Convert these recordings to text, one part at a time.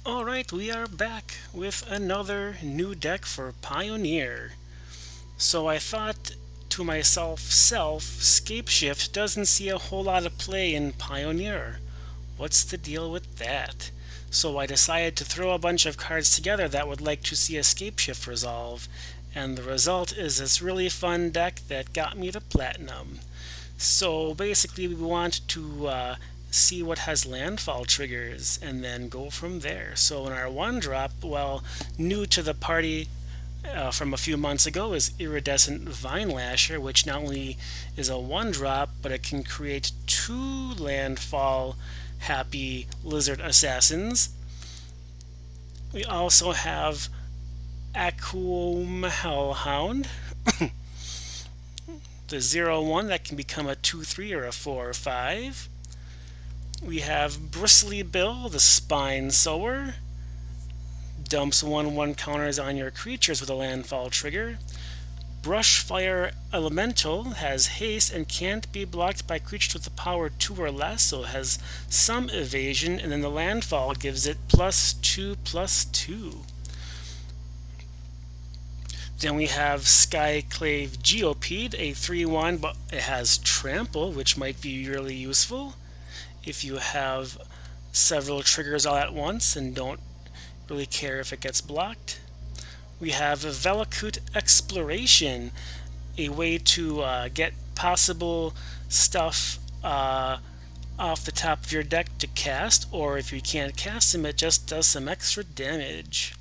Alright, we are back with another new deck for Pioneer. So I thought to myself, Scapeshift doesn't see a whole lot of play in Pioneer. What's the deal with that? So I decided to throw a bunch of cards together that would like to see a Scapeshift resolve, and the result is this really fun deck that got me to Platinum. So basically, we want to see what has landfall triggers and then go from there. So in our one drop, well, new to the party from a few months ago is Iridescent Vine Lasher, which not only is a one drop, but it can create two landfall happy lizard assassins. We also have Aquum Hellhound, the 0/1 that can become a 2/3 or a 4/5. We have Bristly Bill, the Spine Sower. Dumps 1/1 counters on your creatures with a landfall trigger. Brushfire Elemental has haste and can't be blocked by creatures with the power 2 or less, so it has some evasion, and then the landfall gives it +2/+2. Then we have Skyclave Geopede, a 3/1, but it has Trample, which might be really useful if you have several triggers all at once and don't really care if it gets blocked. We have a Velikut Exploration, a way to get possible stuff off the top of your deck to cast, or if you can't cast them, it just does some extra damage.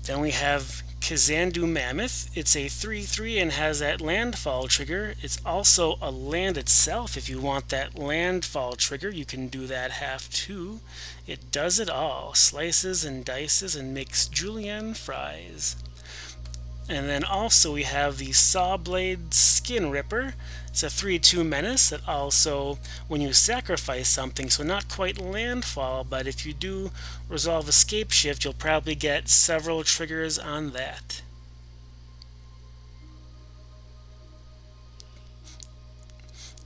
Then we have Kazandu Mammoth. It's a 3/3 and has that landfall trigger. It's also a land itself. If you want that landfall trigger, you can do that half too. It does it all. Slices and dices and makes julienne fries. And then also we have the Sawblade Skin Ripper. It's a 3/2 menace that also, when you sacrifice something, so not quite landfall, but if you do resolve a Scapeshift, you'll probably get several triggers on that.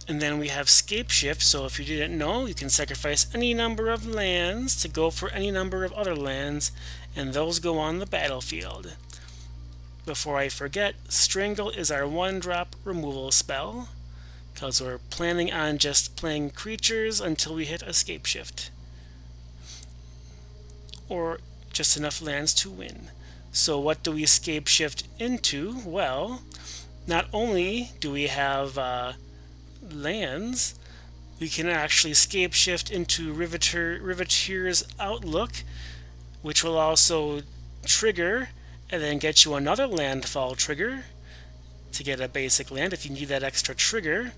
And then we have Scapeshift, so if you didn't know, you can sacrifice any number of lands to go for any number of other lands, and those go on the battlefield. Before I forget, Strangle is our 1-drop removal spell, because we're planning on just playing creatures until we hit a Scapeshift, or just enough lands to win. So what do we Scapeshift into? Well, not only do we have lands, we can actually Scapeshift into Riveteer's Outlook, which will also trigger and then get you another landfall trigger to get a basic land if you need that extra trigger.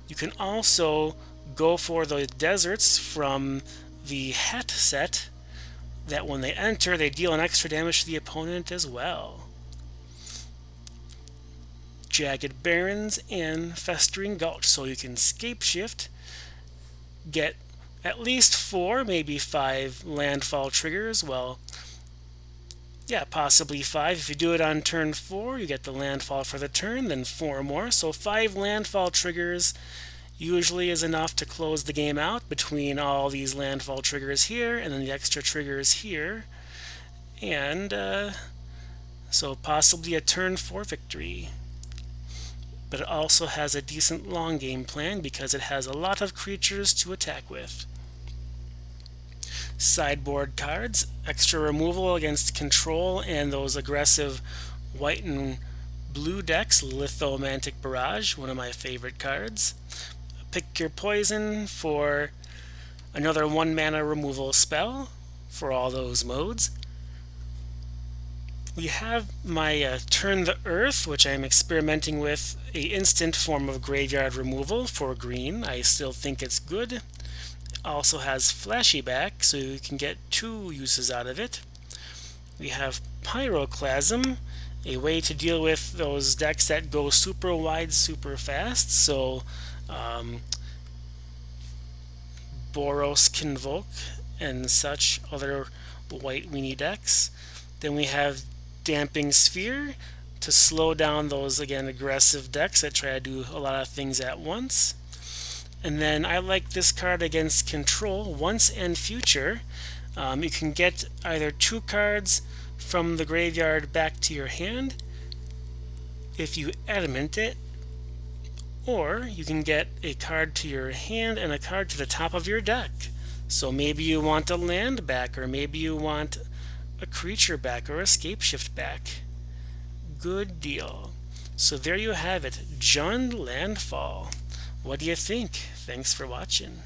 You can also go for the deserts from the Het set, that when they enter, they deal an extra damage to the opponent as well. Jagged Barrens and Festering Gulch, so you can Scapeshift, get at least 4, maybe 5 landfall triggers. Well, yeah, possibly 5. If you do it on turn 4, you get the landfall for the turn, then 4 more. So 5 landfall triggers usually is enough to close the game out between all these landfall triggers here and then the extra triggers here. And so possibly a turn 4 victory. But it also has a decent long game plan because it has a lot of creatures to attack with. Sideboard cards, extra removal against control and those aggressive white and blue decks. Lithomantic Barrage, one of my favorite cards. Pick your poison for another 1-mana removal spell for all those modes. We have my Turn the Earth, which I'm experimenting with, a instant form of graveyard removal for green. I still think it's good. Also has Flashy Back, so you can get 2 uses out of it. We have Pyroclasm, a way to deal with those decks that go super wide, super fast. So Boros Convoke and such other white weenie decks. Then we have Damping Sphere to slow down those, again, aggressive decks that try to do a lot of things at once. And then I like this card against control, once and future. You can get either 2 cards from the graveyard back to your hand if you adamant it, or you can get a card to your hand and a card to the top of your deck. So maybe you want a land back, or maybe you want a creature back, or a Scapeshift back. Good deal. So there you have it, Jund Landfall. What do you think? Thanks for watching.